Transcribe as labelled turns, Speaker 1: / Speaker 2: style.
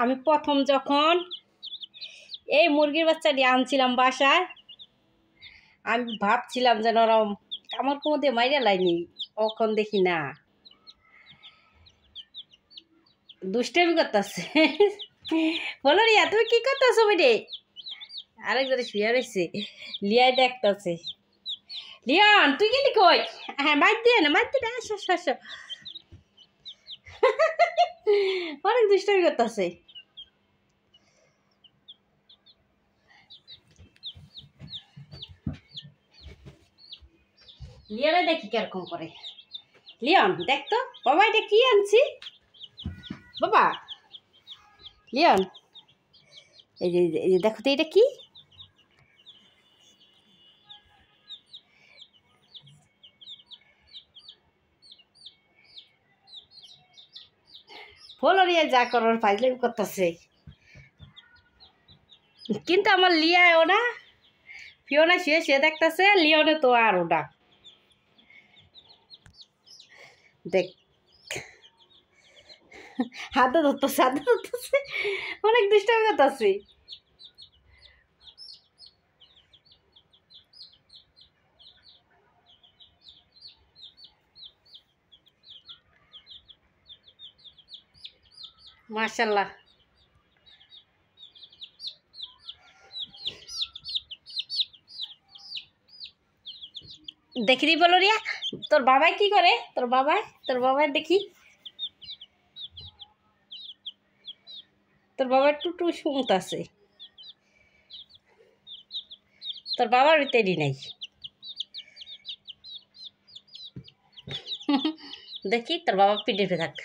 Speaker 1: আমি প্রথম যখন এই মুরগির বাচ্চাটি আনছিলাম বাসায়, আমি ভাবছিলাম যেন ওরম আমার কোমরে মাইরা লাইনি। কখন দেখি না দুষ্টামি করতেছে। বলো রিয়া, তুমি কি করতেছো বেটে? আরেকজনে শুয়ে রয়েছে, লিয়াই দেখতেছে। লিয়ন তুই গেলি কই? হ্যাঁ মার দিয়ে না, মার দিয়ে না, আসো আসো আসো। অনেক দুষ্টামি করতেছে। লিয়নে দেখি কিরকম করে। লিয়ন দেখ তো বাবা, এটা কি আনছি বাবা? লিয়ন এই যে এই যে দেখো তো এটা কি? বলো রিয়া, যা করার ফাইজলামি করতেছে। কিন্তু আমার লিয়াও না, ফিওনা শুয়ে শুয়ে দেখতেছে, লিওনে তো আর ওটা দেখ হাতে ধরতেছে, হাতে ধরতেছে, অনেক দুষ্টামি করতেছে। মাশাল্লাহ। দেখি দি বলো রিয়া, তোর বাবাই কি করে? তোর বাবাই দেখি, তোর বাবার টুটু শুনতাছে। তোর বাবার তেরি নাই। দেখি তোর বাবা পিঠে থাক।